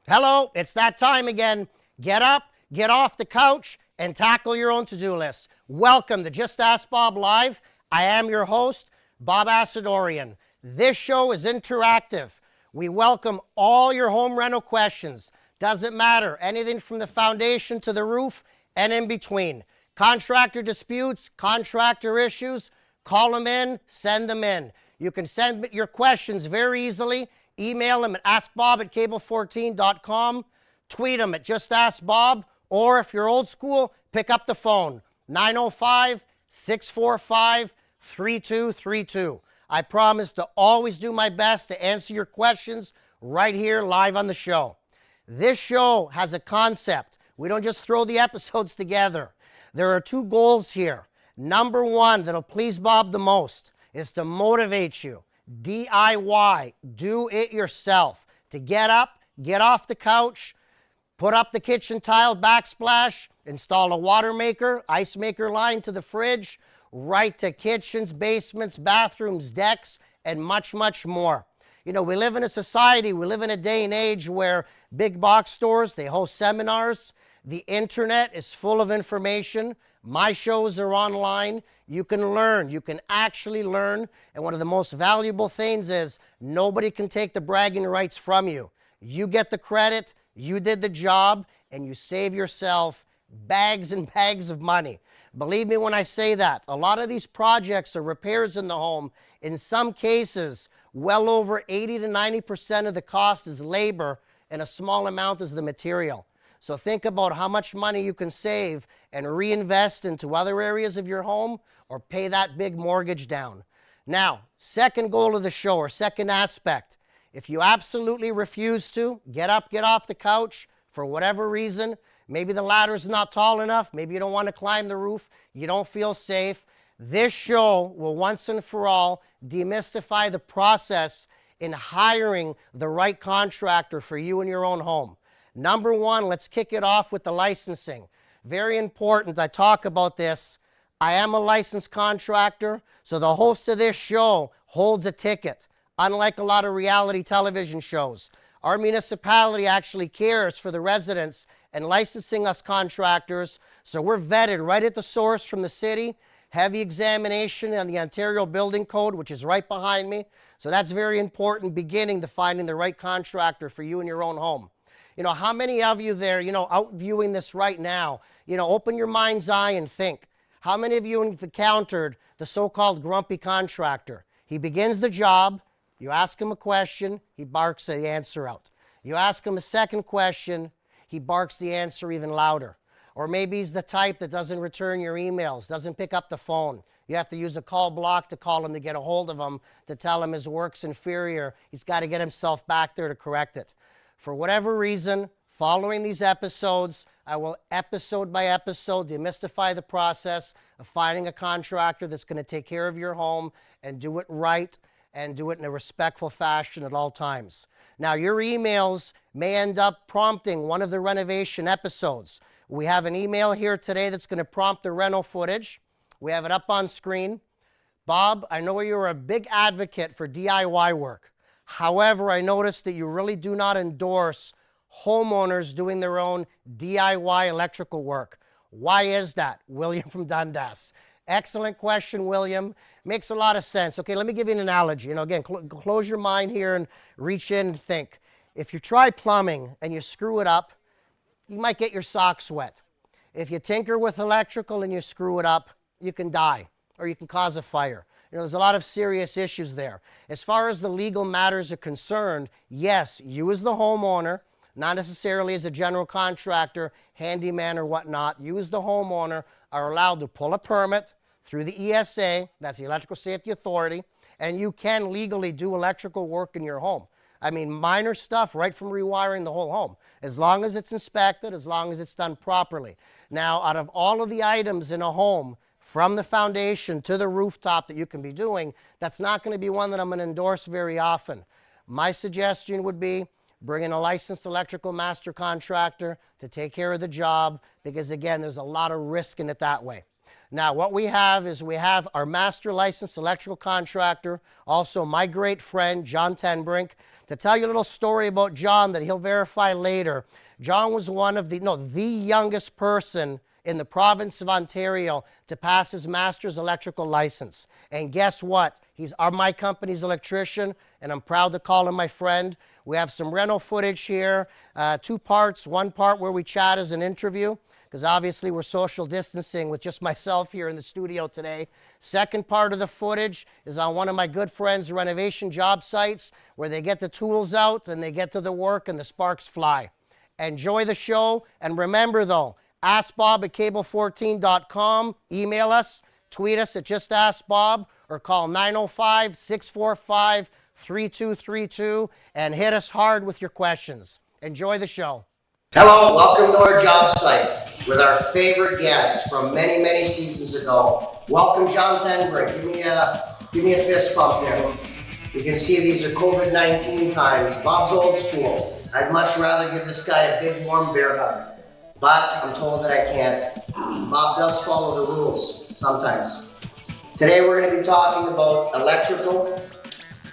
Hello, it's that time again. Get up, get off the couch, and tackle your own to-do list. Welcome to Just Ask Bob Live. I am your host, Bob Assadourian. This show is interactive. We welcome all your home rental questions. Doesn't matter, anything from the foundation to the roof and in between. Contractor disputes, contractor issues, call them in, send them in. You can send your questions very easily. Email them at askbob@cable14.com. Tweet them at justaskbob. Or if you're old school, pick up the phone, 905-645-3232. I promise to always do my best to answer your questions right here live on the show. This show has a concept. We don't just throw the episodes together. There are two goals here. Number one, that'll please Bob the most, is to motivate you. DIY, do it yourself. To get up, get off the couch, put up the kitchen tile backsplash, install a water maker, ice maker line to the fridge, right to kitchens, basements, bathrooms, decks, and much, much more. You know, we live in a society, we live in a day and age where big box stores, they host seminars. The internet is full of information. My shows are online. You can learn. You can actually learn. And one of the most valuable things is nobody can take the bragging rights from you. You get the credit, you did the job, and you save yourself bags and bags of money. Believe me when I say that. A lot of these projects are repairs in the home. In some cases, well over 80 to 90% of the cost is labor, and a small amount is the material. So think about how much money you can save and reinvest into other areas of your home or pay that big mortgage down. Now, second goal of the show, or second aspect, if you absolutely refuse to get up, get off the couch for whatever reason, maybe the ladder's not tall enough, maybe you don't want to climb the roof, you don't feel safe, this show will once and for all demystify the process in hiring the right contractor for you in your own home. Number one, let's kick it off with the licensing. Very important, I talk about this. I am a licensed contractor, so the host of this show holds a ticket. Unlike a lot of reality television shows, our municipality actually cares for the residents and licensing us contractors, so we're vetted right at the source from the city. Heavy examination on the Ontario Building Code, which is right behind me. So that's very important beginning to finding the right contractor for you in your own home. You know, how many of you there, out viewing this right now, open your mind's eye and think. How many of you have encountered the so-called grumpy contractor? He begins the job, you ask him a question, he barks the answer out. You ask him a second question, he barks the answer even louder. Or maybe he's the type that doesn't return your emails, doesn't pick up the phone. You have to use a call block to call him to get a hold of him, to tell him his work's inferior. He's got to get himself back there to correct it. For whatever reason, following these episodes, I will episode by episode demystify the process of finding a contractor that's going to take care of your home and do it right and do it in a respectful fashion at all times. Now, your emails may end up prompting one of the renovation episodes. We have an email here today that's going to prompt the rental footage. We have it up on screen. Bob, I know you're a big advocate for DIY work. However, I noticed that you really do not endorse homeowners doing their own DIY electrical work. Why is that? William from Dundas. Excellent question, William. Makes a lot of sense. Okay, let me give you an analogy. Again, close your mind here and reach in and think. If you try plumbing and you screw it up, you might get your socks wet. If you tinker with electrical and you screw it up, you can die or you can cause a fire. There's a lot of serious issues there. As far as the legal matters are concerned, yes, you as the homeowner, not necessarily as a general contractor, handyman or whatnot, you as the homeowner are allowed to pull a permit through the ESA, that's the Electrical Safety Authority, and you can legally do electrical work in your home. I mean, minor stuff right from rewiring the whole home, as long as it's inspected, as long as it's done properly. Now, out of all of the items in a home, from the foundation to the rooftop that you can be doing, that's not going to be one that I'm going to endorse very often. My suggestion would be bring in a licensed electrical master contractor to take care of the job, because again, there's a lot of risk in it that way. Now, what we have is we have our master licensed electrical contractor, also my great friend, John Tenbrink. To tell you a little story about John that he'll verify later, John was one of the youngest person in the province of Ontario to pass his master's electrical license. And guess what? He's my company's electrician, and I'm proud to call him my friend. We have some rental footage here, 2 parts. One part where we chat as an interview, because obviously we're social distancing with just myself here in the studio today. Second part of the footage is on one of my good friends' renovation job sites where they get the tools out and they get to the work and the sparks fly. Enjoy the show, and remember though, askbob@cable14.com, email us, tweet us at Just Ask Bob, or call 905-645-3232 and hit us hard with your questions. Enjoy the show. Hello, welcome to our job site with our favorite guest from many, many seasons ago. Welcome, John Tenbrink. Give me a fist bump there. You can see these are COVID-19 times. Bob's old school. I'd much rather give this guy a big warm bear hug, but I'm told that I can't. Bob does follow the rules sometimes. Today we're going to be talking about electrical,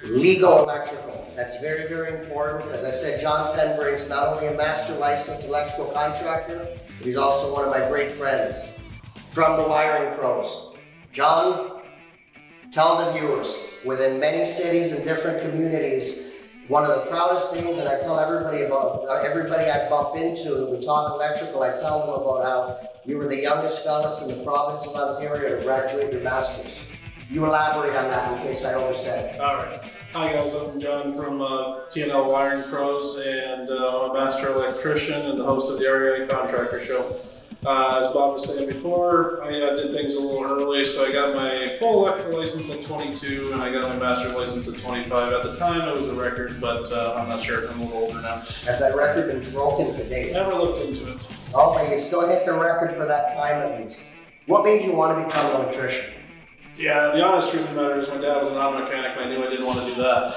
legal electrical. That's very, very important. As I said, John Tenbrink's not only a master licensed electrical contractor, but he's also one of my great friends from the wiring pros. John, tell the viewers, within many cities and different communities, one of the proudest things, and I tell everybody I bump into, and we talk electrical, I tell them about how you were the youngest fellas in the province of Ontario to graduate your masters. You elaborate on that in case I oversaid it. All right. Hi guys, I'm John from TNL Wiring Pros, and I'm a master electrician and the host of the Area Contractor Show. As Bob was saying before, I did things a little early, so I got my full electrical license at 22 and I got my master's license at 25. At the time it was a record, but I'm not sure. I'm a little older now. Has that record been broken to date? Never looked into it. Oh, but you still hit the record for that time at least. What made you want to become an electrician? Yeah, the honest truth of the matter is my dad was an auto mechanic and I knew I didn't want to do that.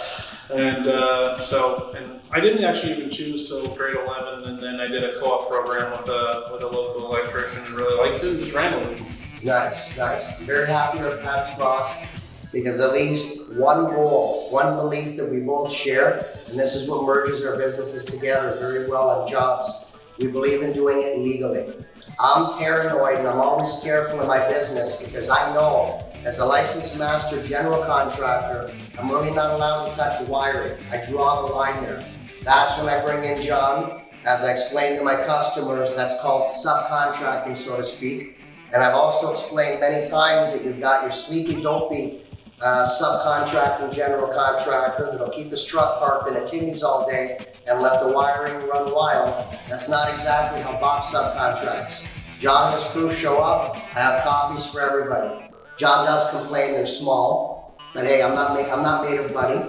And and I didn't actually even choose till grade 11, and then I did a co-op program with a local electrician and really liked it and just ran with it. Nice, nice. I'm very happy to have paths crossed, because at least one goal, one belief that we both share, and this is what merges our businesses together very well on jobs. We believe in doing it legally. I'm paranoid and I'm always careful in my business because I know as a licensed master general contractor, I'm really not allowed to touch wiring. I draw the line there. That's when I bring in John. As I explain to my customers, that's called subcontracting, so to speak. And I've also explained many times that you've got your sleepy, dopey subcontracting general contractor that'll keep his truck parked in a Timmy's all day and let the wiring run wild. That's not exactly how Bob subcontracts. John and his crew show up. I have coffees for everybody. John does complain they're small, but hey, I'm not made of money.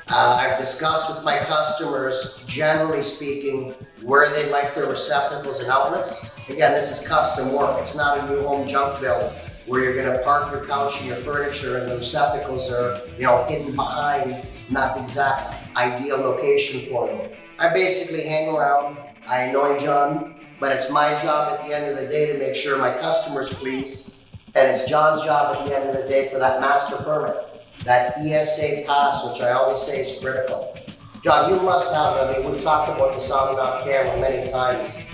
I've discussed with my customers, generally speaking, where they like their receptacles and outlets. Again, this is custom work. It's not a new home junk build where you're going to park your couch and your furniture and the receptacles are, hidden behind not the exact ideal location for them. I basically hang around. I annoy John, but it's my job at the end of the day to make sure my customers pleased. And it's John's job at the end of the day for that master permit, that ESA pass, which I always say is critical. John, you must have, we've talked about this on and off camera many times.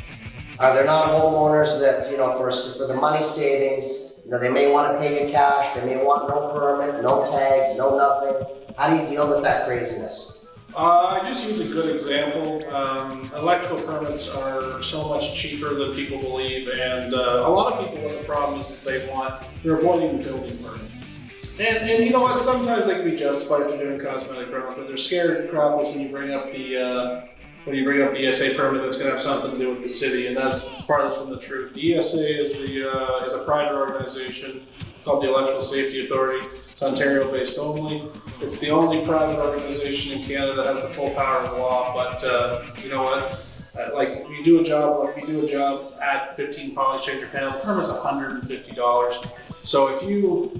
Are there not homeowners that, for the money savings, they may want to pay you cash, they may want no permit, no tag, no nothing. How do you deal with that craziness? I just use a good example. Electrical permits are so much cheaper than people believe, and a lot of people, what the problem is they're avoiding the building permit. And you know what, sometimes they can be justified for doing cosmetic permits, but they're scared crapless when you bring up the ESA permit that's going to have something to do with the city, and that's farthest from the truth. The ESA is a private organization called the Electrical Safety Authority. It's Ontario-based only. It's the only private organization in Canada that has the full power of the law. But you know what? Like we do a job at 15 poly exchange your panel. The permit's $150. So if you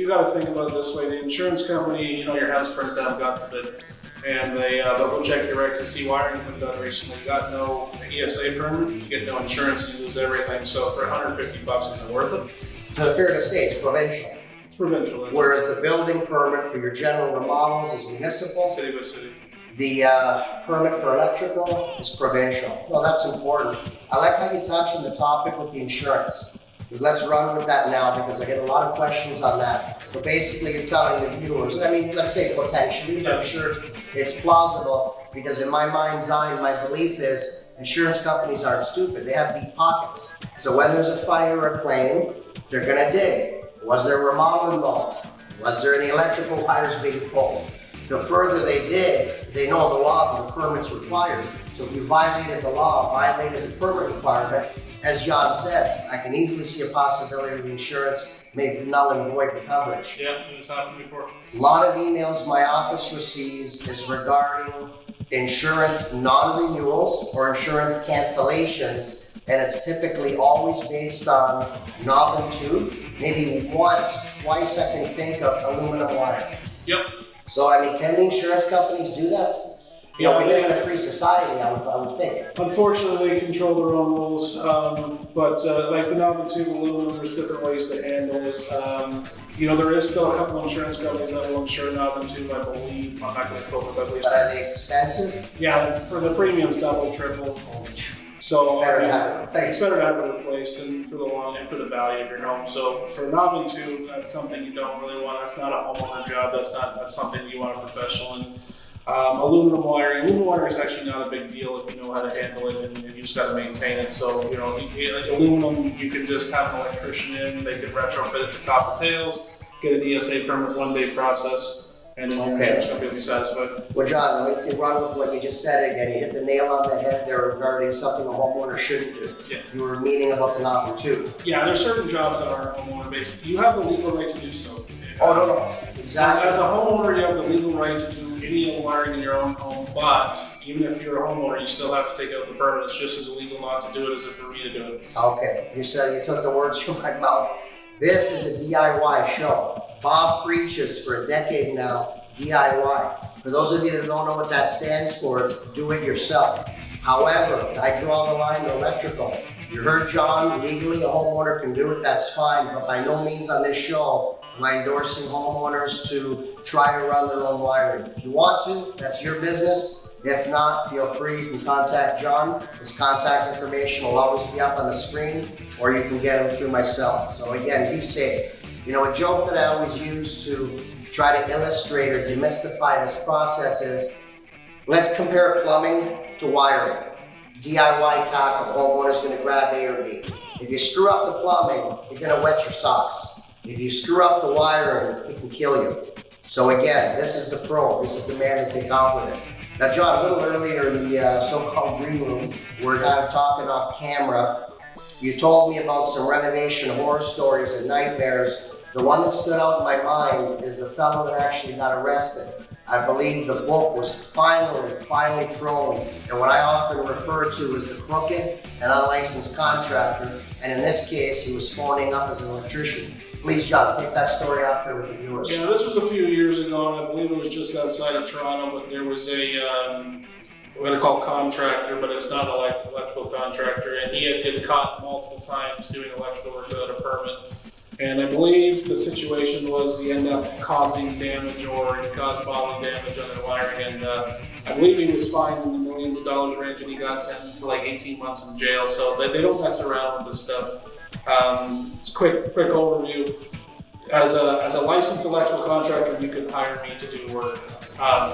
got to think about it this way, the insurance company, your house burns down, God forbid, and they'll go check your records and see wiring's been done recently. You got no ESA permit, you get no insurance, you lose everything. So for $150 isn't worth it. So it's fair to say it's provincial. It's provincial. That's Whereas the building permit for your general remodels is municipal. city by city. The permit for electrical is provincial. Well, that's important. I like how you touched on the topic with the insurance. Because let's run with that now, because I get a lot of questions on that. But basically you're telling the viewers, I mean, let's say potentially, but I'm sure it's plausible, because in my mind's eye, my belief is insurance companies aren't stupid. They have deep pockets. So when there's a fire or a claim, they're gonna dig. Was there a remodel involved? Was there any electrical wires being pulled? The further they dig, they know the law and the permit's required. So if you violated the law, violated the permit requirement, as John says, I can easily see a possibility the insurance may null and void the coverage. Yeah, it's happened before. A lot of emails my office receives is regarding insurance non-renewals or insurance cancellations, and it's typically always based on knob and tube. Maybe once, twice I can think of aluminum wire. Yep. So I mean, can the insurance companies do that? You know, we live in a free society, I would think. Unfortunately, they control their own rules, but like the knob and tube aluminum, there's different ways to handle it. You know, there is still a couple insurance companies that will insure knob and tube, I believe. I'm not going to quote it, but I believe But so. are they expensive? Yeah, for the premiums, double, triple. So It's better I mean, to have it replaced. it's better to have it replaced and for the long and for the value of your home. So for knob and tube, that's something you don't really want. That's not a homeowner job. That's something you want a professional in. Aluminum wiring is actually not a big deal if you know how to handle it and you just got to maintain it. So, you know, aluminum, you can just have an electrician in, they can retrofit it to copper tails, get an ESA permit, 1-day process, and then your insurance company will be satisfied. Well, John, let me run with what you just said again. You hit the nail on the head there regarding something a homeowner shouldn't do. Yeah. You were meaning about the knob and tube. Yeah, there's certain jobs that aren't homeowner based. You have the legal right to do so. Oh, no. Exactly. As a homeowner, you have the legal right to do any wiring in your own home, but even if you're a homeowner, you still have to take out the permit. It's just as illegal not to do it as if for me to do it. Okay, you said you took the words from my mouth. This is a DIY show. Bob preaches for a decade now, DIY. For those of you that don't know what that stands for, it's do it yourself. However, I draw the line to electrical. You heard John, legally a homeowner can do it, that's fine, but by no means on this show am I endorsing homeowners to try to run their own wiring. If you want to, that's your business. If not, feel free, you can contact John. His contact information will always be up on the screen, or you can get him through myself. So again, be safe. You know, a joke that I always use to try to illustrate or demystify this process is, let's compare plumbing to wiring. DIY tackle, homeowner's gonna grab A or B. If you screw up the plumbing, you're gonna wet your socks. If you screw up the wiring, it can kill you. So again, this is the pro, this is the man to take off with it. Now John, a little earlier in the so-called green room, we're now talking off camera. You told me about some renovation horror stories and nightmares. The one that stood out in my mind is the fellow that actually got arrested. I believe the book was finally thrown, and what I often refer to as the crooked and unlicensed contractor, and in this case, he was phoning up as an electrician. Please, John, take that story off there with the viewers. Yeah, this was a few years ago, and I believe it was just outside of Toronto, but there was a, we're going to call contractor, but it's not an electrical contractor, and he had been caught multiple times doing electrical work without a permit. And I believe the situation was he ended up causing damage or he caused bodily damage on their wiring, and I believe he was fined in the millions of dollars range, and he got sentenced to like 18 months in jail, so they don't mess around with this stuff. It's a quick overview. As a licensed electrical contractor, you could hire me to do work.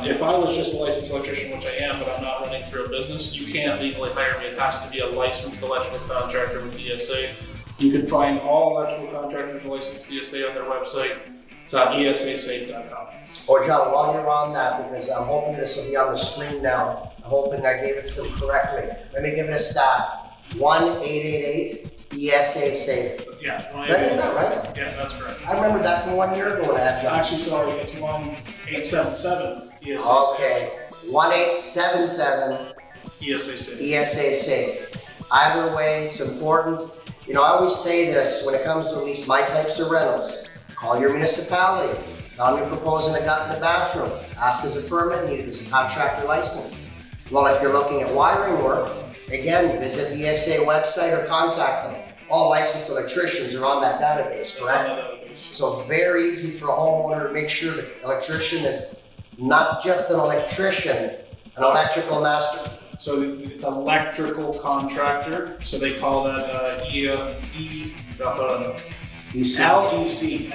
If I was just a licensed electrician, which I am, but I'm not running through a business, you can't legally hire me. It has to be a licensed electrical contractor with ESA. You can find all electrical contractors licensed with ESA on their website. It's at esasafe.com. Or John, while you're on that, because I'm hoping this will be on the screen now, I'm hoping I gave it to them correctly. Let me give it a stat. 1-888 ESA safe. Yeah. Did I get that right? Yeah, that's correct. I remember that from 1 year ago when I had John. Actually, sorry, it's 1-877 ESA safe. Okay, 1-877 ESA safe. ESA safe. Either way, it's important. You know, I always say this when it comes to at least my types of rentals. Call your municipality. Tell them you're proposing a gut in the bathroom. Ask is a permit needed, is a contractor licensed. Well, if you're looking at wiring work, again, visit the ESA website or contact them. all licensed electricians are on that database, correct? So very easy for a homeowner to make sure the electrician is not just an electrician, an electrical master. So it's electrical contractor, so they call that LEC. LEC.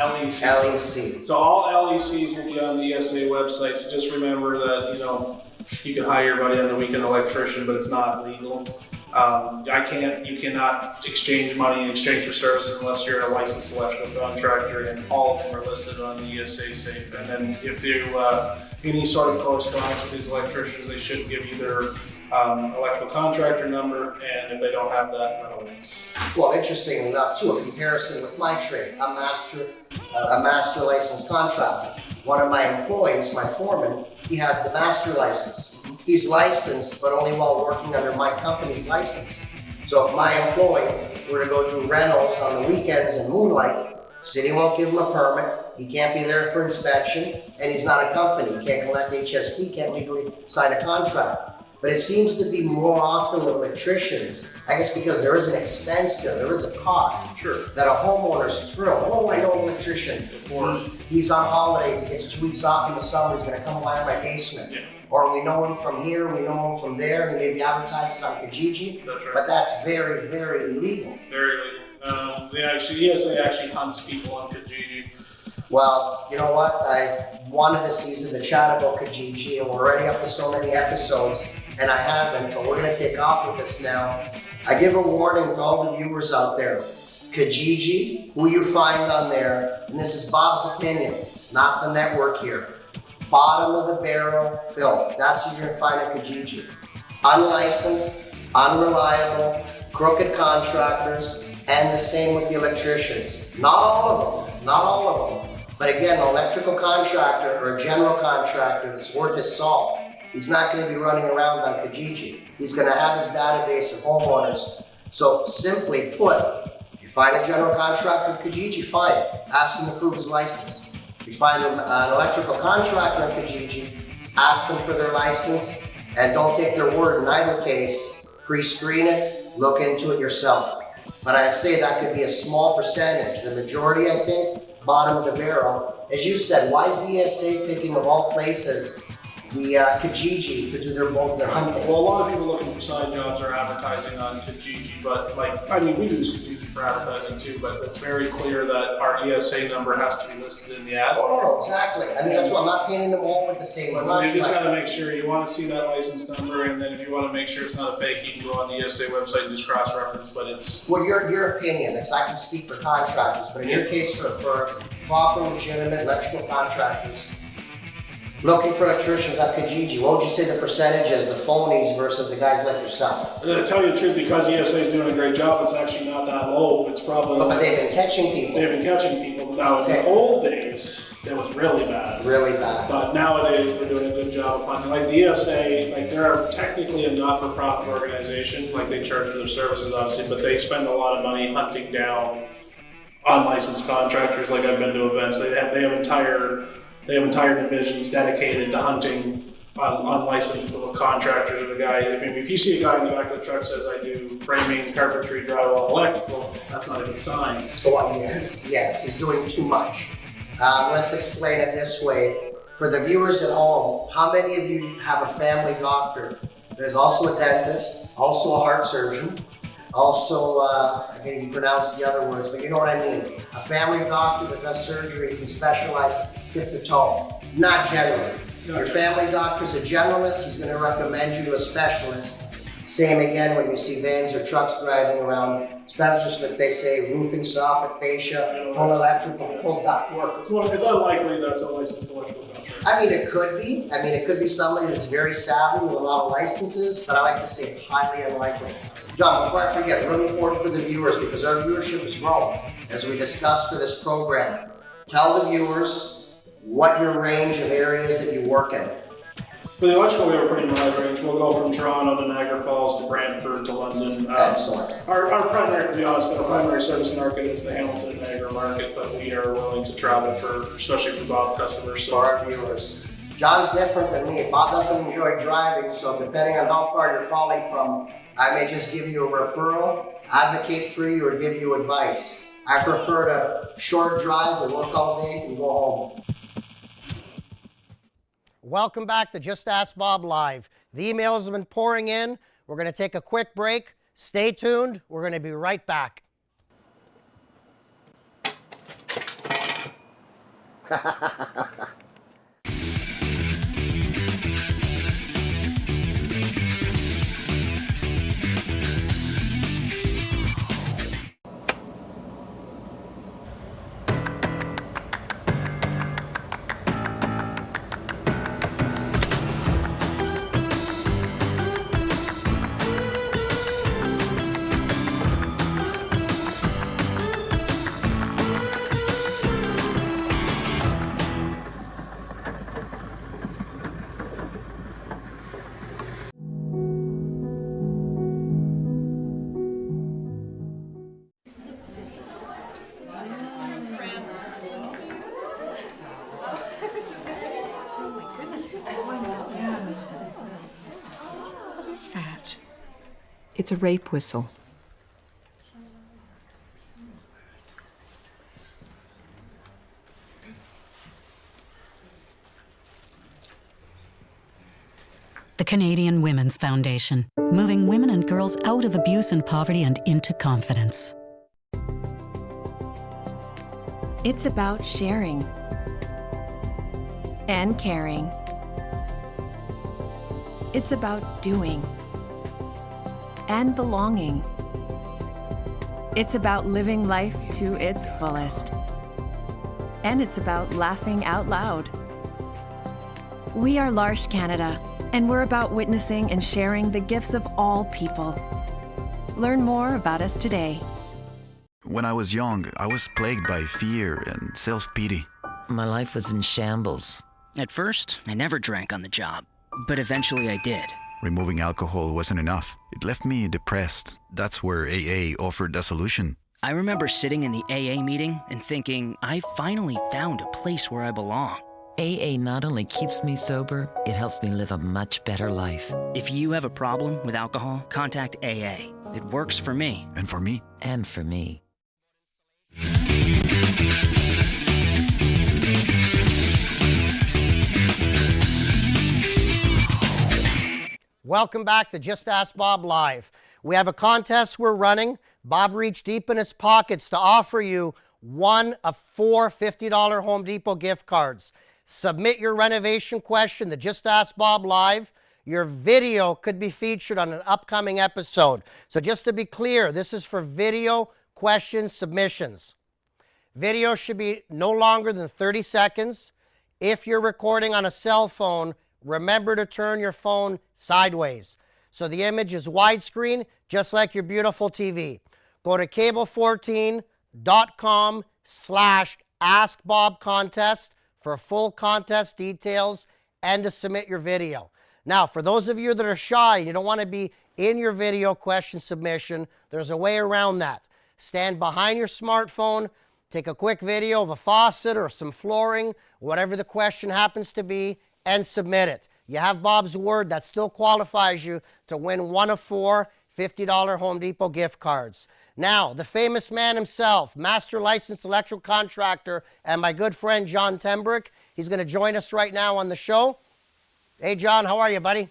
So all LECs will be on the ESA website, so just remember that, you know, you can hire your buddy on the weekend electrician, but it's not legal. You cannot exchange money in exchange for services unless you're a licensed electrical contractor, and all of them are listed on the ESA safe. And then if you, any sort of correspondence with these electricians, they should give you their electrical contractor number, and if they don't have that, not only. Well, interesting enough too, a comparison with my trade. I'm a master licensed contractor. One of my employees, my foreman, he has the master license. He's licensed, but only while working under my company's license. So if my employee were to go do rentals on the weekends and moonlight, city won't give him a permit, he can't be there for inspection, and he's not a company, he can't collect HST, can't legally sign a contract. But it seems to be more often with electricians, I guess because there is an expense there is a cost. Sure. That a homeowner's thrilled. Oh, I know an electrician. He's on holidays, he gets 2 weeks off in the summer, he's gonna come wire my basement. Yeah. Or we know him from here, we know him from there, and maybe advertises on Kijiji. That's right. But that's very, very illegal. Very legal. ESA actually hunts people on Kijiji. Well, you know what? I wanted this season to chat about Kijiji, and we're already up to so many episodes, and I haven't, but we're gonna take off with this now. I give a warning to all the viewers out there. Kijiji, who you find on there, and this is Bob's opinion, not the network here. Bottom of the barrel filth. That's what you're gonna find at Kijiji. Unlicensed, unreliable, crooked contractors, and the same with the electricians. Not all of them, not all of them. But again, an electrical contractor or a general contractor that's worth his salt, he's not gonna be running around on Kijiji. He's gonna have his database of homeowners. So simply put, if you find a general contractor at Kijiji, fine. Ask him to prove his license. If you find an electrical contractor at Kijiji, ask them for their license, and don't take their word in either case. Pre-screen it, look into it yourself. But I say that could be a small percentage. The majority, I think, bottom of the barrel. As you said, why is the ESA picking of all places the Kijiji to do their hunting? Well, a lot of people looking for side jobs are advertising on Kijiji, but we use Kijiji for advertising too, but it's very clear that our ESA number has to be listed in the ad. Oh, no, exactly. I mean, that's why I'm not painting them all with the same brush. So you just gotta make sure you wanna see that license number, and then if you wanna make sure it's not a fake, you can go on the ESA website and just cross-reference, but it's... Well, your opinion, because I can speak for contractors, but in your case, for proper, legitimate electrical contractors, looking for electricians at Kijiji, what would you say the percentage is, the phonies versus the guys like yourself? To tell you the truth, because ESA is doing a great job, it's actually not that low. It's probably... But they've been catching people. They've been catching people. Now, in the old days, it was really bad. Really bad. But nowadays, they're doing a good job of hunting. Like the ESA, they're technically a not-for-profit organization. They charge for their services, obviously, but they spend a lot of money hunting down unlicensed contractors. I've been to events. They have entire divisions dedicated to hunting unlicensed contractors or the guy. If you see a guy in the back of the truck says, I do framing, carpentry, drywall, electrical, that's not even a sign. Oh, yes, he's doing too much. Let's explain it this way. For the viewers at home, how many of you have a family doctor? There's also a dentist, also a heart surgeon, also, I can't even pronounce the other words, but you know what I mean. A family doctor that does surgeries and specializes tip to toe, not generally. Your family doctor's a generalist, he's gonna recommend you to a specialist. Same again when you see vans or trucks driving around, especially if they say roofing, soffit, fascia, full electrical, full duct work. It's unlikely that's a licensed electrical contractor. I mean, it could be. It could be somebody that's very savvy with a lot of licenses, but I like to say highly unlikely. John, before I forget, really important for the viewers because our viewership is growing as we discuss for this program. Tell the viewers what your range of areas that you work in. For the electrical, we have a pretty wide range. We'll go from Toronto to Niagara Falls to Brantford to London. Excellent. Our primary, to be honest, our primary service market is the Hamilton and Niagara market, but we are willing to travel especially for Bob customers. For our viewers. John's different than me. Bob doesn't enjoy driving, so depending on how far you're calling from, I may just give you a referral advocate for you, or give you advice. I prefer to short drive or work all day and go home. Welcome back to Just Ask Bob Live. The emails have been pouring in. We're going to take a quick break. Stay tuned. We're going to be right back. What is that? It's a rape whistle. The Canadian Women's Foundation, moving women and girls out of abuse and poverty and into confidence. It's about sharing and caring. It's about doing and belonging. It's about living life to its fullest. And it's about laughing out loud. We are L'Arche Canada, and we're about witnessing and sharing the gifts of all people. Learn more about us today. When I was young, I was plagued by fear and self-pity. My life was in shambles. At first, I never drank on the job, but eventually I did. Removing alcohol wasn't enough. It left me depressed. That's where AA offered a solution. I remember sitting in the AA meeting and thinking, I finally found a place where I belong. AA not only keeps me sober, it helps me live a much better life. If you have a problem with alcohol, contact AA. It works for me. And for me. And for me. Welcome back to Just Ask Bob Live. We have a contest we're running. Bob reached deep in his pockets to offer you one of four $50 Home Depot gift cards. Submit your renovation question to Just Ask Bob Live. Your video could be featured on an upcoming episode. So just to be clear, this is for video question submissions. Video should be no longer than 30 seconds. If you're recording on a cell phone, remember to turn your phone sideways so the image is widescreen, just like your beautiful TV. Go to cable14.com/askbobcontest for full contest details and to submit your video. Now, for those of you that are shy and you don't want to be in your video question submission, there's a way around that. Stand behind your smartphone, take a quick video of a faucet or some flooring, whatever the question happens to be, and submit it. You have Bob's word, that still qualifies you to win one of four $50 Home Depot gift cards. Now, the famous man himself, master licensed electrical contractor, and my good friend John Tembrick, he's going to join us right now on the show. Hey, John, how are you, buddy?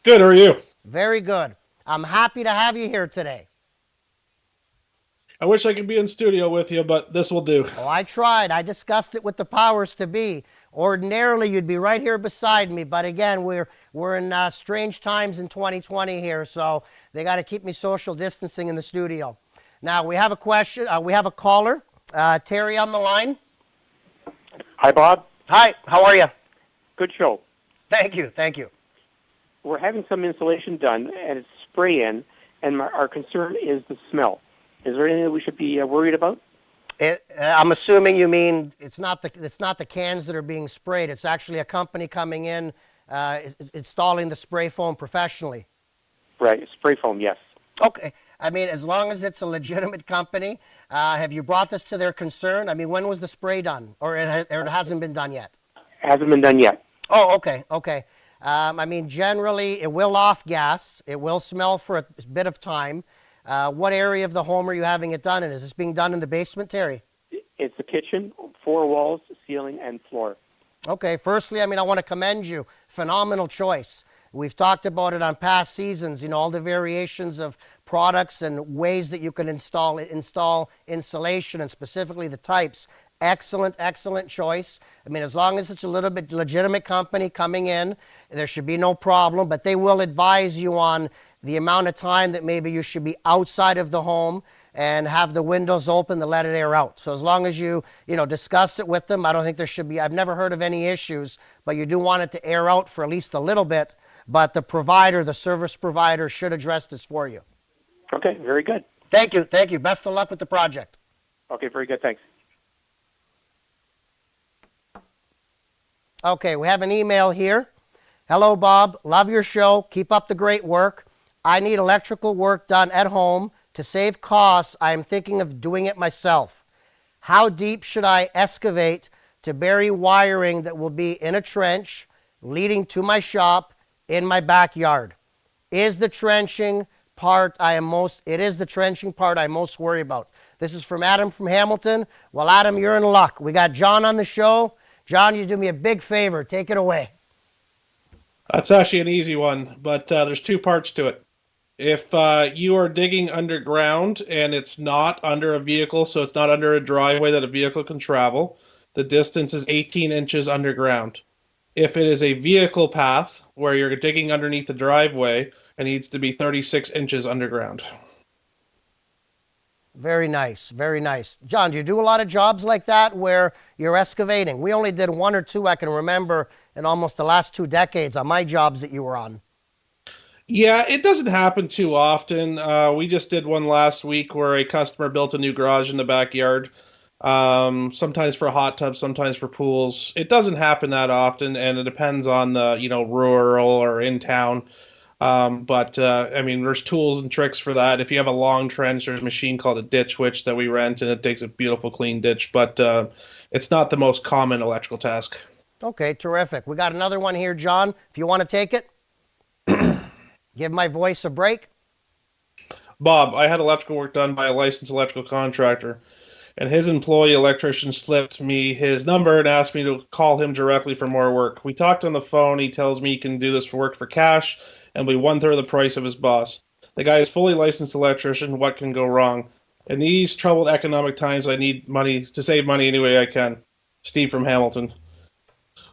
Good, how are you? Very good. I'm happy to have you here today. I wish I could be in studio with you, but this will do. Oh, I tried. I discussed it with the powers to be. Ordinarily, you'd be right here beside me, but again, we're in strange times in 2020 here, so they got to keep me social distancing in the studio. Now, we have a question. We have a caller. Terry on the line. Hi, Bob. Hi, how are you? Good show. Thank you, thank you. We're having some insulation done, and it's spray-in, and our concern is the smell. Is there anything that we should be worried about? I'm assuming you mean it's not the cans that are being sprayed. It's actually a company coming in, installing the spray foam professionally. Right, spray foam, yes. Okay. I mean, as long as it's a legitimate company, have you brought this to their concern? I mean, when was the spray done, or it hasn't been done yet? Hasn't been done yet. Oh, okay, okay. I mean, generally, it will off gas. It will smell for a bit of time. What area of the home are you having it done in? Is this being done in the basement, Terry? It's the kitchen, 4 walls, ceiling, and floor. Okay, firstly, I want to commend you. Phenomenal choice. We've talked about it on past seasons, all the variations of products and ways that you can install insulation, and specifically the types. Excellent, excellent choice. As long as it's a little bit legitimate company coming in, there should be no problem, but they will advise you on the amount of time that maybe you should be outside of the home and have the windows open to let it air out. So as long as you discuss it with them, I don't think there should be, I've never heard of any issues, but you do want it to air out for at least a little bit, but the service provider should address this for you. Okay, very good. Thank you. Best of luck with the project. Okay, very good. Thanks. Okay, we have an email here. Hello, Bob. Love your show. Keep up the great work. I need electrical work done at home. To save costs, I am thinking of doing it myself. How deep should I excavate to bury wiring that will be in a trench leading to my shop in my backyard? Is the trenching part I most worry about. This is from Adam from Hamilton. Well, Adam, you're in luck. We got John on the show. John, you do me a big favor. Take it away. That's actually an easy one, but there's 2 parts to it. If you are digging underground and it's not under a vehicle, so it's not under a driveway that a vehicle can travel, the distance is 18 inches underground. If it is a vehicle path where you're digging underneath the driveway, it needs to be 36 inches underground. Very nice, very nice. John, do you do a lot of jobs like that where you're excavating? We only did 1 or 2 I can remember in almost the last 2 decades on my jobs that you were on. Yeah, it doesn't happen too often. We just did one last week where a customer built a new garage in the backyard, sometimes for a hot tub, sometimes for pools. It doesn't happen that often, and it depends on the, rural or in town. But there's tools and tricks for that. If you have a long trench, there's a machine called a ditch witch that we rent, and it takes a beautiful, clean ditch. But it's not the most common electrical task. Okay, terrific. We got another one here, John. If you want to take it. Give my voice a break. Bob, I had electrical work done by a licensed electrical contractor, and his employee electrician slipped me his number and asked me to call him directly for more work. We talked on the phone. He tells me he can do this for work for cash and be 1/3 the price of his boss. The guy is fully licensed electrician. What can go wrong? In these troubled economic times, I need money to save money any way I can. Steve from Hamilton.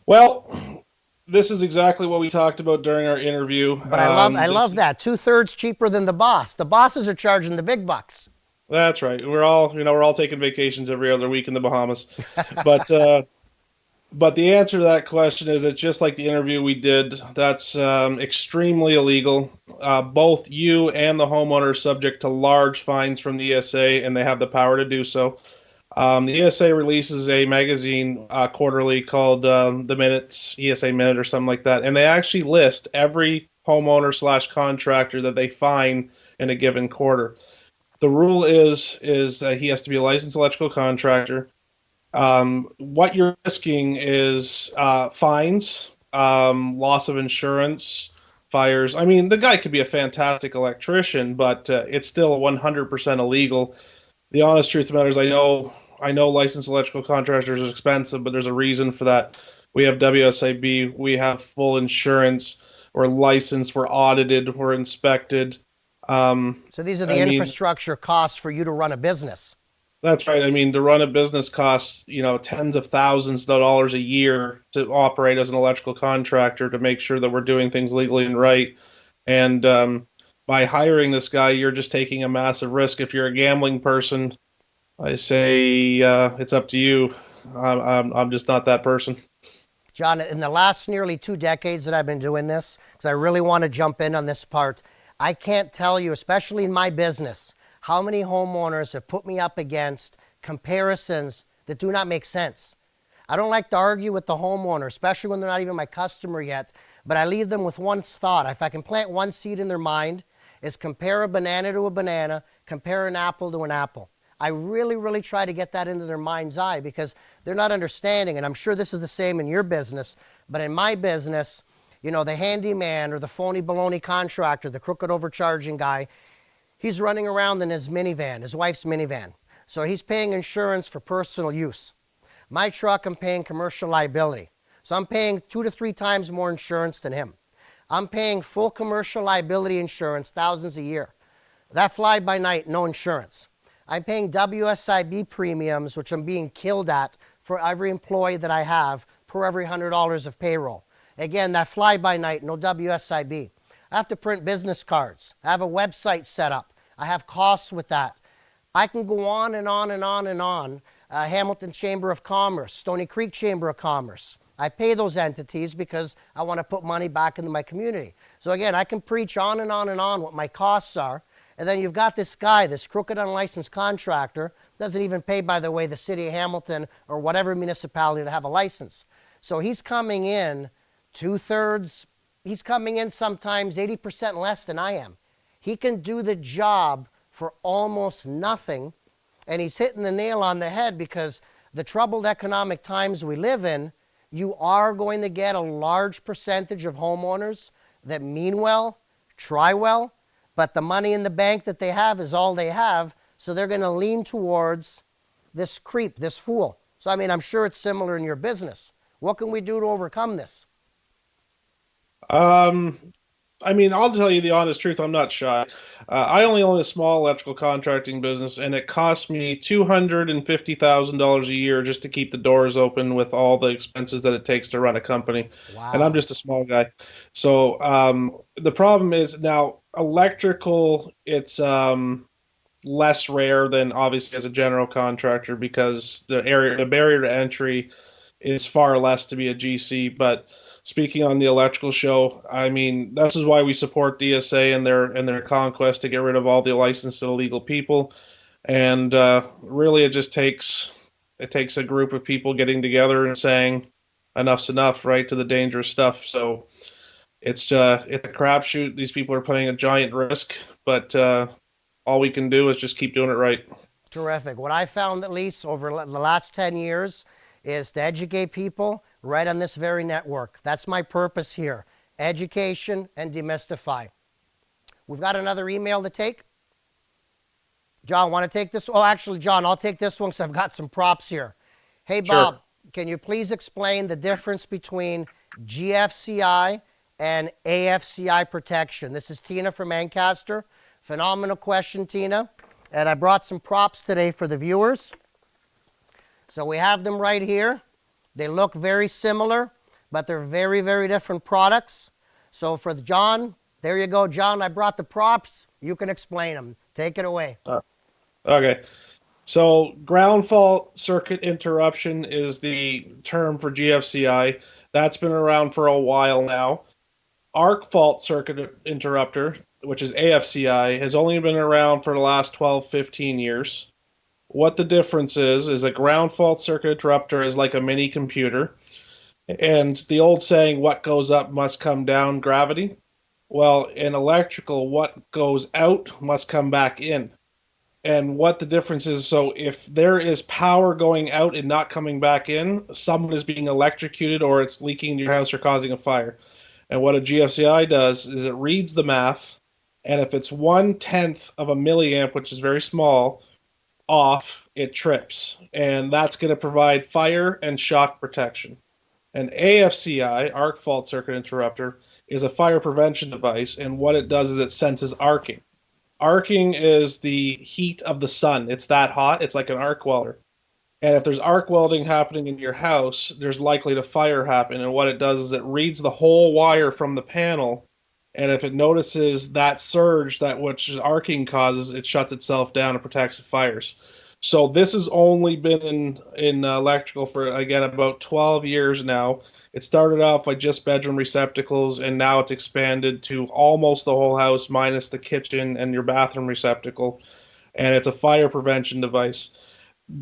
Well, this is exactly what we talked about during our interview. But I love that. 2/3 cheaper than the boss. The bosses are charging the big bucks. That's right. We're all taking vacations every other week in the Bahamas. But the answer to that question is it's just like the interview we did. That's extremely illegal. Both you and the homeowner are subject to large fines from the ESA, and they have the power to do so. The ESA releases a magazine quarterly called The Minutes, ESA Minute or something like that, and they actually list every homeowner / contractor that they fine in a given quarter. The rule is that he has to be a licensed electrical contractor. What you're risking is fines, loss of insurance, fires. The guy could be a fantastic electrician, but it's still 100% illegal. The honest truth of the matter is I know licensed electrical contractors are expensive, but there's a reason for that. We have WSIB, we have full insurance, we're licensed, we're audited, we're inspected. So these are the infrastructure costs for you to run a business. That's right. To run a business costs, tens of thousands of dollars a year to operate as an electrical contractor to make sure that we're doing things legally and right. And by hiring this guy, you're just taking a massive risk. If you're a gambling person, I say it's up to you. I'm just not that person. John, in the last nearly 2 decades that I've been doing this, because I really want to jump in on this part, I can't tell you, especially in my business, how many homeowners have put me up against comparisons that do not make sense. I don't like to argue with the homeowner, especially when they're not even my customer yet, but I leave them with one thought. If I can plant one seed in their mind, is compare a banana to a banana, compare an apple to an apple. I really, really try to get that into their mind's eye because they're not understanding, and I'm sure this is the same in your business, but in my business, the handyman or the phony baloney contractor, the crooked overcharging guy, He's running around in his minivan, his wife's minivan. So he's paying insurance for personal use. My truck, I'm paying commercial liability. So I'm paying 2 to 3 times more insurance than him. I'm paying full commercial liability insurance, thousands a year. That fly by night, no insurance. I'm paying WSIB premiums, which I'm being killed at for every employee that I have per every $100 of payroll. Again, that fly by night, no WSIB. I have to print business cards. I have a website set up. I have costs with that. I can go on and on and on and on. Hamilton Chamber of Commerce, Stony Creek Chamber of Commerce. I pay those entities because I want to put money back into my community. So again, I can preach on and on and on what my costs are. And then you've got this guy, this crooked unlicensed contractor, doesn't even pay, by the way, the city of Hamilton or whatever municipality to have a license. So he's coming in 2/3, he's coming in sometimes 80% less than I am. He can do the job for almost nothing, and he's hitting the nail on the head because the troubled economic times we live in, you are going to get a large percentage of homeowners that mean well, try well, but the money in the bank that they have is all they have, so they're going to lean towards this creep, this fool. So, I mean, I'm sure it's similar in your business. What can we do to overcome this? I mean, I'll tell you the honest truth. I'm not shy. I only own a small electrical contracting business, and it costs me $250,000 a year just to keep the doors open with all the expenses that it takes to run a company. Wow. And I'm just a small guy. So the problem is now electrical, it's less rare than obviously as a general contractor because the barrier to entry is far less to be a GC. But speaking on the electrical show, I mean, this is why we support DSA and their conquest to get rid of all the licensed illegal people. And really, it just takes a group of people getting together and saying, "Enough's enough," right, to the dangerous stuff. So it's a crapshoot. These people are putting a giant risk, but all we can do is just keep doing it right. Terrific. What I found, at least over the last 10 years, is to educate people right on this very network. That's my purpose here. Education and demystify. We've got another email to take. John, want to take this? Oh, actually, John, I'll take this one because I've got some props here. Hey, Bob, Sure. Can you please explain the difference between GFCI and AFCI protection? This is Tina from Ancaster. Phenomenal question, Tina. And I brought some props today for the viewers. So we have them right here. They look very similar, but they're very, very different products. So for John, there you go, John. I brought the props. You can explain them. Take it away. Okay. So ground fault circuit interruption is the term for GFCI. That's been around for a while now. Arc fault circuit interrupter, which is AFCI, has only been around for the last 12, 15 years. What the difference is a ground fault circuit interrupter is like a mini computer. And the old saying, what goes up must come down, gravity. Well, in electrical, what goes out must come back in. And what the difference is, so if there is power going out and not coming back in, someone is being electrocuted or it's leaking in your house or causing a fire. And what a GFCI does is it reads the math, and if it's 1/10 of a milliamp, which is very small, off, it trips. And that's going to provide fire and shock protection. An AFCI, arc fault circuit interrupter, is a fire prevention device, and what it does is it senses arcing. Arcing is the heat of the sun. It's that hot. It's like an arc welder. And if there's arc welding happening in your house, there's likely to fire happen. And what it does is it reads the whole wire from the panel, and if it notices that surge that which arcing causes, it shuts itself down and protects the fires. So this has only been in electrical for, again, about 12 years now. It started off by just bedroom receptacles, and now it's expanded to almost the whole house minus the kitchen and your bathroom receptacle. And it's a fire prevention device.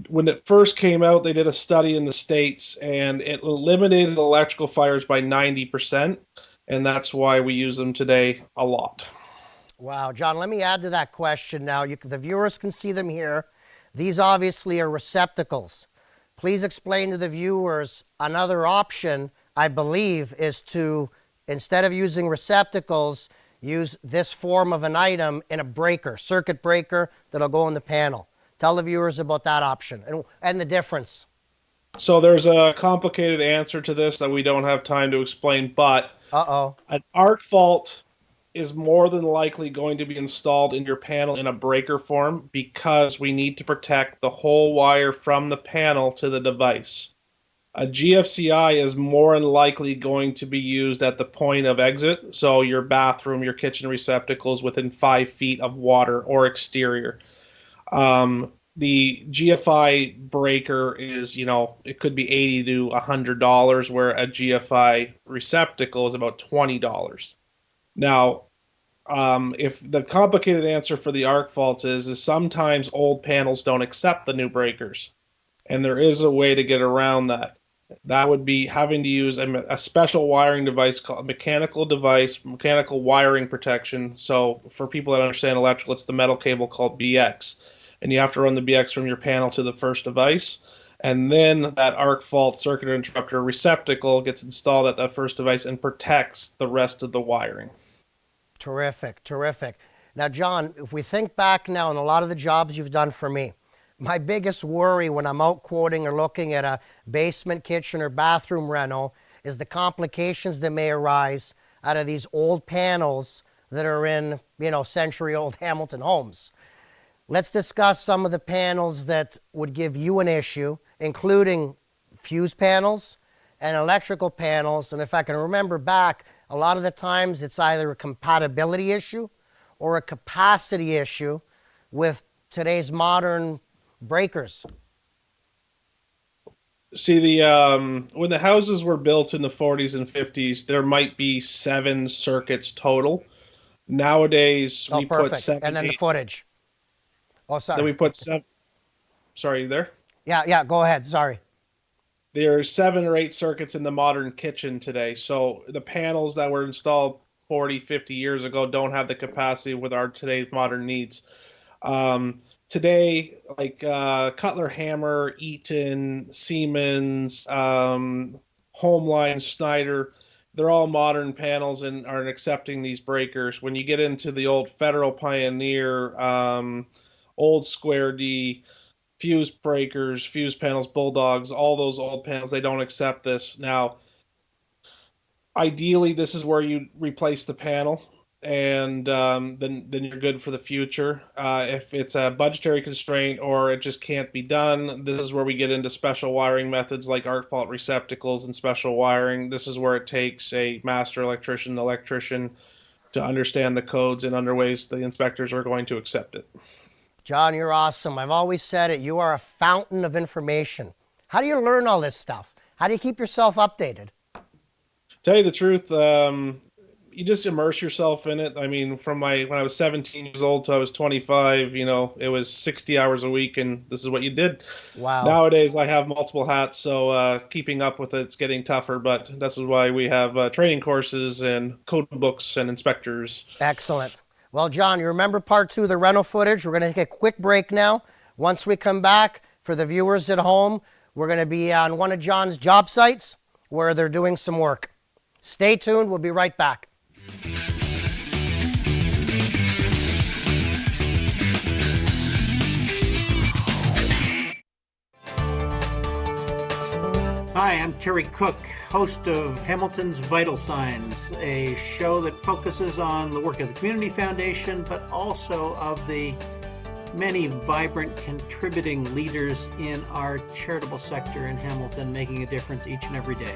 When it first came out, they did a study in the States, and it eliminated electrical fires by 90%, and that's why we use them today a lot. Wow, John, let me add to that question now. The viewers can see them here. These obviously are receptacles. Please explain to the viewers another option, I believe, is to, instead of using receptacles, use this form of an item in a breaker, circuit breaker that'll go in the panel. Tell the viewers about that option and the difference. So there's a complicated answer to this that we don't have time to explain, but an arc fault is more than likely going to be installed in your panel in a breaker form because we need to protect the whole wire from the panel to the device. A GFCI is more than likely going to be used at the point of exit, so your bathroom, your kitchen receptacles within 5 feet of water or exterior. The GFI breaker is, it could be $80 to $100, where a GFI receptacle is about $20. Now, if the complicated answer for the arc faults is sometimes old panels don't accept the new breakers, and there is a way to get around that. That would be having to use a special wiring device called mechanical wiring protection. So for people that understand electrical, it's the metal cable called BX. And you have to run the BX from your panel to the first device. And then that arc fault circuit interrupter receptacle gets installed at that first device and protects the rest of the wiring. Terrific, terrific. Now, John, if we think back now on a lot of the jobs you've done for me, my biggest worry when I'm out quoting or looking at a basement, kitchen, or bathroom reno is the complications that may arise out of these old panels that are in, century-old Hamilton homes. Let's discuss some of the panels that would give you an issue, including fuse panels and electrical panels. And if I can remember back, a lot of the times it's either a compatibility issue or a capacity issue with today's modern breakers. See, when the houses were built in the 40s and 50s, there might be 7 circuits total. Nowadays, we put 7. And then the footage. Oh, sorry. Then we put 7. Sorry, you there? Yeah, go ahead. Sorry. There's 7 or 8 circuits in the modern kitchen today. So the panels that were installed 40, 50 years ago don't have the capacity with our today's modern needs. Today, like Cutler Hammer, Eaton, Siemens, Homeline, Schneider, they're all modern panels and are accepting these breakers. When you get into the old Federal Pioneer, old Square D, fuse breakers, fuse panels, Bulldogs, all those old panels, they don't accept this. Now, ideally, this is where you replace the panel, and then you're good for the future. If it's a budgetary constraint or it just can't be done, this is where we get into special wiring methods like arc fault receptacles and special wiring. This is where it takes a master electrician to understand the codes and under ways the inspectors are going to accept it. John, you're awesome. I've always said it. You are a fountain of information. How do you learn all this stuff? How do you keep yourself updated? Tell you the truth, you just immerse yourself in it. I mean, from when I was 17 years old till I was 25, it was 60 hours a week, and this is what you did. Wow. Nowadays, I have multiple hats, so keeping up with it's getting tougher, but this is why we have training courses and code books and inspectors. Excellent. Well, John, you remember part 2 of the rental footage? We're going to take a quick break now. Once we come back, for the viewers at home, we're going to be on one of John's job sites where they're doing some work. Stay tuned. We'll be right back. Hi, I'm Terry Cook, host of Hamilton's Vital Signs, a show that focuses on the work of the Community Foundation, but also of the many vibrant contributing leaders in our charitable sector in Hamilton, making a difference each and every day.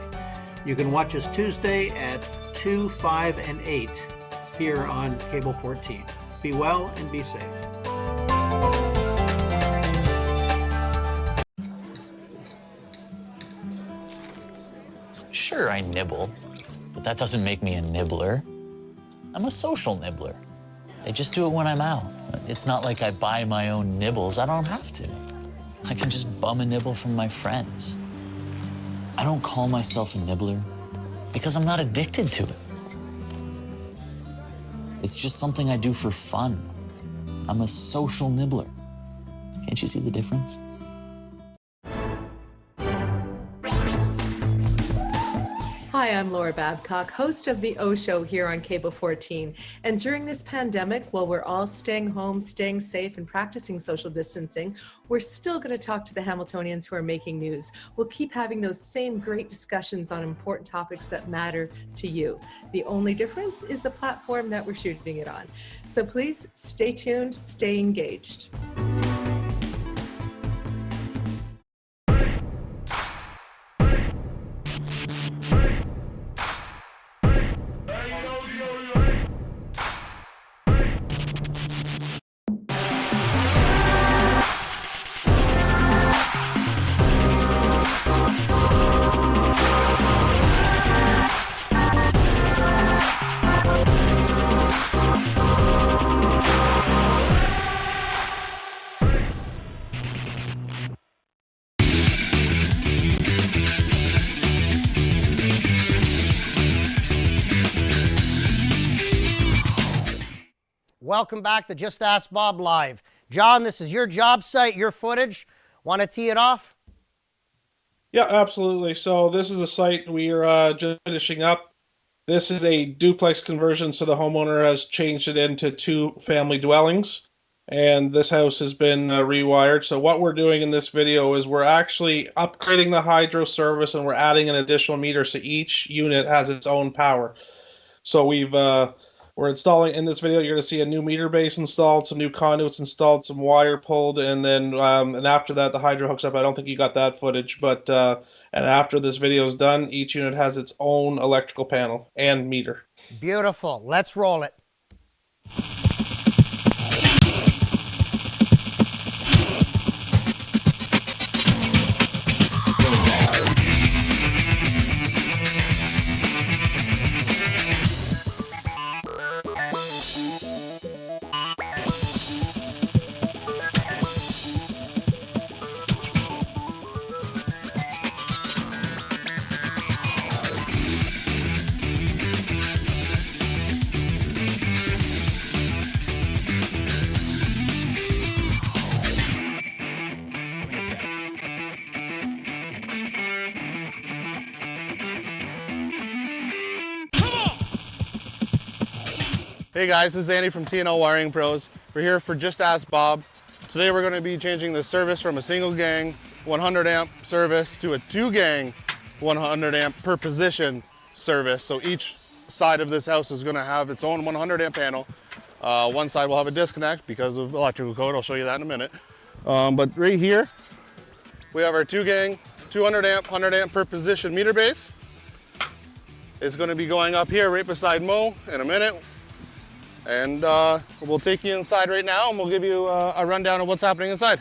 You can watch us Tuesday at 2, 5, and 8 here on Cable 14. Be well and be safe. Sure, I nibble, but that doesn't make me a nibbler. I'm a social nibbler. I just do it when I'm out. It's not like I buy my own nibbles. I don't have to. I can just bum a nibble from my friends. I don't call myself a nibbler because I'm not addicted to it. It's just something I do for fun. I'm a social nibbler. Can't you see the difference? Hi, Hi, I'm Laura Babcock, host of The O Show here on Cable 14. And during this pandemic, while we're all staying home, staying safe, and practicing social distancing, we're still going to talk to the Hamiltonians who are making news. We'll keep having those same great discussions on important topics that matter to you. The only difference is the platform that we're shooting it on. So please stay tuned, stay engaged. Welcome back to Just Ask Bob Live. John, this is your job site, your footage. Want to tee it off? Yeah, absolutely. So this is a site we are just finishing up. This is a duplex conversion, so the homeowner has changed it into 2 family dwellings, and this house has been rewired. So what we're doing in this video is we're actually upgrading the hydro service, and we're adding an additional meter, so each unit has its own power. So we're installing, in this video, you're going to see a new meter base installed, some new conduits installed, some wire pulled, and then and after that, the hydro hooks up. I don't think you got that footage, but and after this video is done, each unit has its own electrical panel and meter. Beautiful. Let's roll it. Hey guys, this is Andy from T&L Wiring Pros. We're here for Just Ask Bob. Today we're going to be changing the service from a single gang 100 amp service to a 2 gang 100 amp per position service. So each side of this house is going to have its own 100 amp panel. One side will have a disconnect because of electrical code. I'll show you that in a minute. But right here we have our 2 gang 200 amp 100 amp per position meter base. It's going to be going up here right beside Mo in a minute. And we'll take you inside right now and we'll give you a rundown of what's happening inside.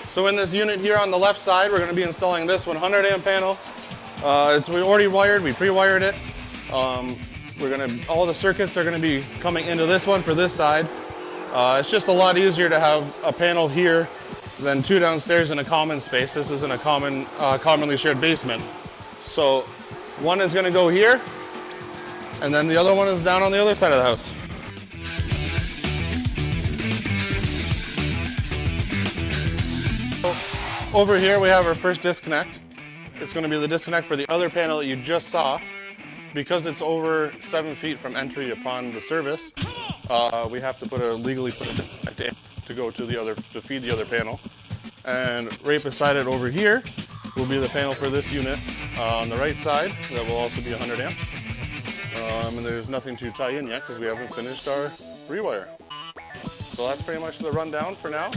So in this unit here on the left side, we're going to be installing this 100 amp panel. We already wired, we pre-wired it. All the circuits are going to be coming into this one for this side. It's just a lot easier to have a panel here than 2 downstairs in a common space. This is in a commonly shared basement. So one is going to go here, and then the other one is down on the other side of the house. So over here we have our first disconnect. It's going to be the disconnect for the other panel that you just saw. Because it's over 7 feet from entry upon the service, we have to legally put a disconnect in to go to feed the other panel. And right beside it over here will be the panel for this unit on the right side. That will also be 100 amps. And there's nothing to tie in yet because we haven't finished our rewire. So that's pretty much the rundown for now.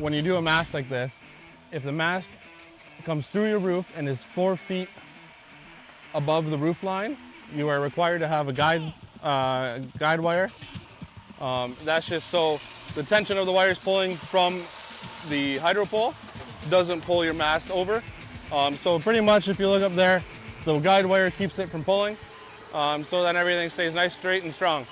when you do a mast like this, if the mast comes through your roof and is 4 feet above the roof line, you are required to have a guide wire. That's just so the tension of the wires pulling from the hydro pole doesn't pull your mast over. So pretty much if you look up there, the guide wire keeps it from pulling, so then everything stays nice, straight, and strong.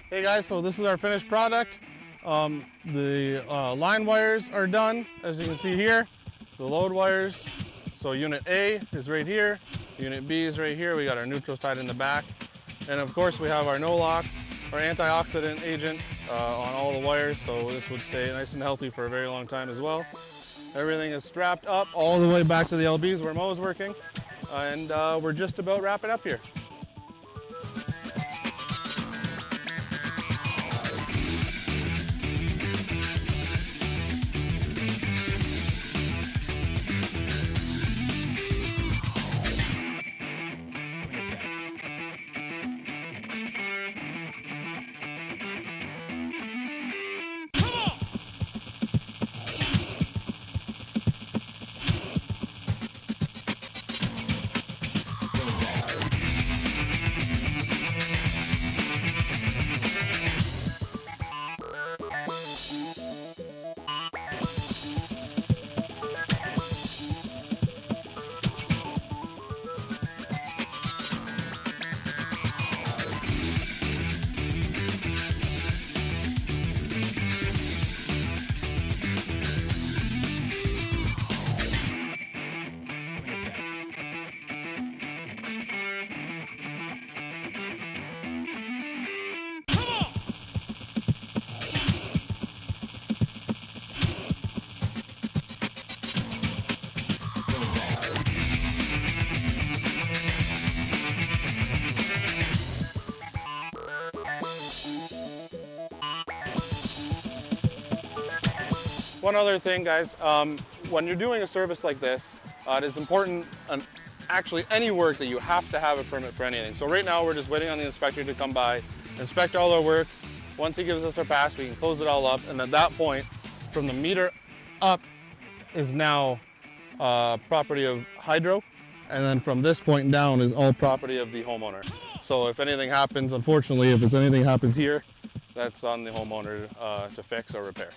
Hey guys, so this is our finished product. The line wires are done, as you can see here. The load wires. So unit A is right here. Unit B is right here. We got our neutrals tied in the back. And of course we have our no-locks, our antioxidant agent on all the wires, so this would stay nice and healthy for a very long time as well. Everything is strapped up all the way back to the LBs where Mo is working. And we're just about wrapping up here. One other thing, guys, when you're doing a service like this, it is important, actually any work, that you have to have a permit for anything. So right now we're just waiting on the inspector to come by, inspect all our work. Once he gives us our pass, we can close it all up, and at that point, from the meter up is now property of Hydro, and then from this point down is all property of the homeowner. So if anything happens, unfortunately, if anything happens here, that's on the homeowner to fix or repair.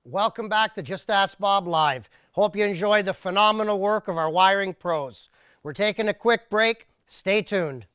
Welcome back to Just Ask Bob Live. Hope you enjoyed the phenomenal work of our wiring pros. We're taking a quick break. Stay tuned.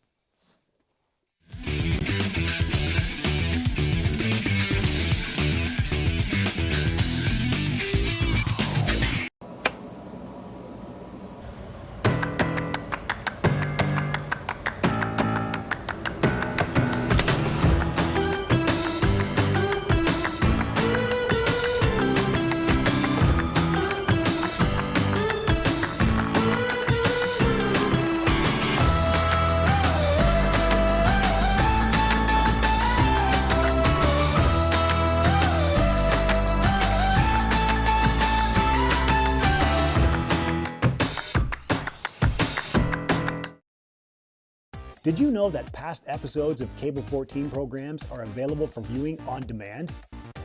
Did you know that past episodes of Cable 14 programs are available for viewing on demand?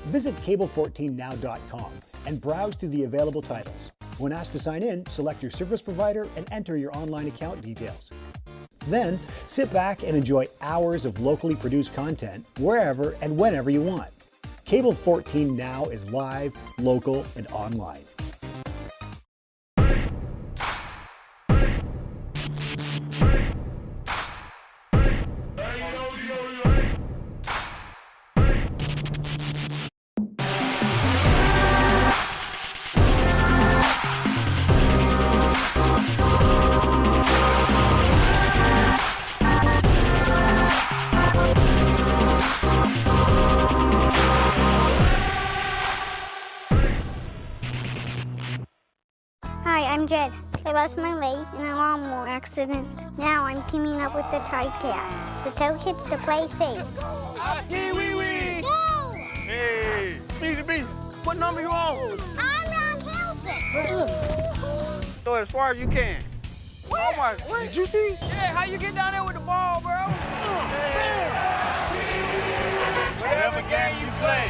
Visit cable14now.com and browse through the available titles. When asked to sign in, select your service provider and enter your online account details. Then, sit back and enjoy hours of locally produced content wherever and whenever you want. Cable 14 Now is live, local, and online. Hi, I'm Jed. I lost my leg in a lawnmower accident. Now I'm teaming up with the Ticats to tell kids to play safe. Go! Hey, Speedy B, what number you on? I'm Ron Hilton. Go as far as you can. Oh my, did you see? Yeah, how you get down there with the ball, bro? Whatever game you play,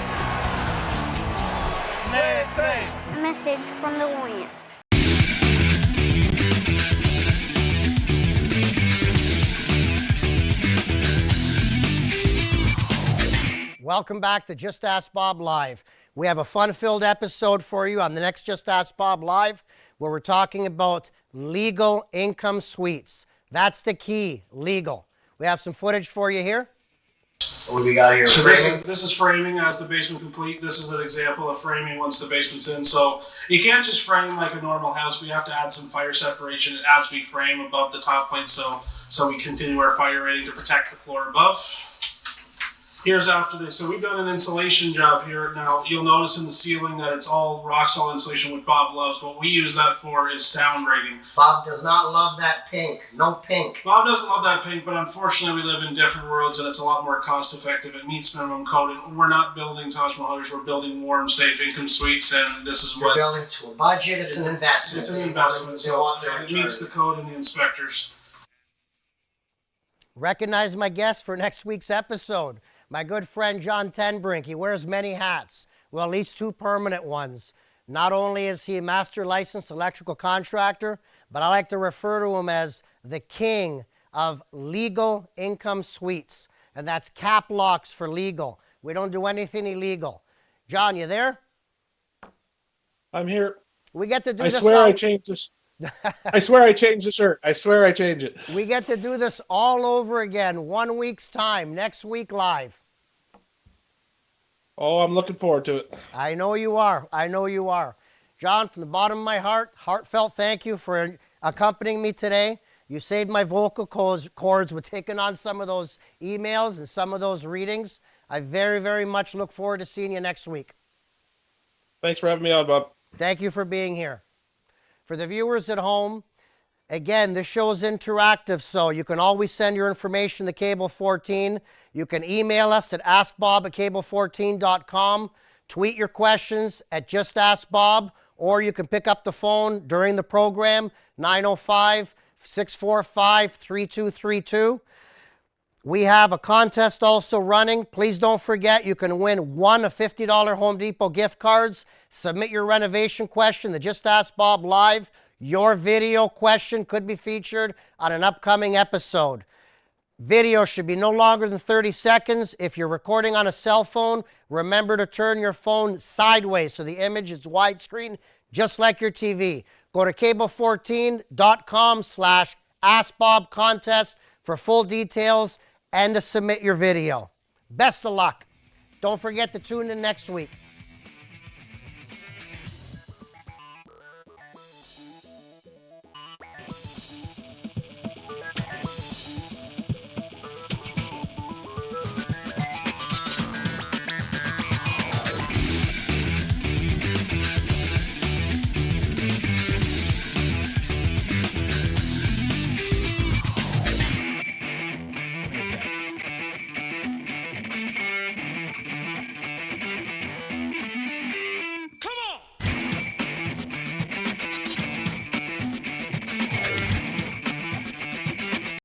man, say. A message from the Lion. Welcome back to Just Ask Bob Live. We have a fun-filled episode for you on the next Just Ask Bob Live, where we're talking about legal income suites. That's the key, legal. We have some footage for you here. What do we got here? So this is framing as the basement complete. This is an example of framing once the basement's in. So you can't just frame like a normal house. We have to add some fire separation as we frame above the top plate, so we continue our fire rating to protect the floor above. Here's after this. So we've done an insulation job here. Now you'll notice in the ceiling that it's all rock solid insulation, which Bob loves. What we use that for is sound rating. Bob does not love that pink. No pink. Bob doesn't love that pink, but unfortunately we live in different worlds and it's a lot more cost effective. It meets minimum code, and we're not building Taj Mahals, we're building warm, safe income suites, and this is what... You're building to a budget, it's an investment. It's an investment, so it meets the code and the inspectors. Recognize my guest for next week's episode. My good friend John Tenbrink. He wears many hats, well, at least two permanent ones. Not only is he a master licensed electrical contractor, but I like to refer to him as the king of legal income suites. And that's cap locks for legal. We don't do anything illegal. John, you there? I'm here. We get to do I this. swear I changed this. I swear I changed the shirt. I swear I changed it. We get to do this all over again, 1 week's time, next week live. Oh, I'm looking forward to it. I know you are. I know you are. John, from the bottom of my heart, heartfelt thank you for accompanying me today. You saved my vocal cords with taking on some of those emails and some of those readings. I very, very much look forward to seeing you next week. Thanks for having me on, Bob. Thank you for being here. For the viewers at home, again, this show is interactive, so you can always send your information to Cable 14. You can email us at askbob@cable14.com. Tweet your questions at Just Ask Bob, or you can pick up the phone during the program, 905-645-3232. We have a contest also running. Please don't forget, you can win one of $50 Home Depot gift cards. Submit your renovation question to Just Ask Bob Live. Your video question could be featured on an upcoming episode. Video should be no longer than 30 seconds. If you're recording on a cell phone, remember to turn your phone sideways so the image is widescreen, just like your TV. Go to cable14.com/AskBobContest for full details and to submit your video. Best of luck. Don't forget to tune in next week.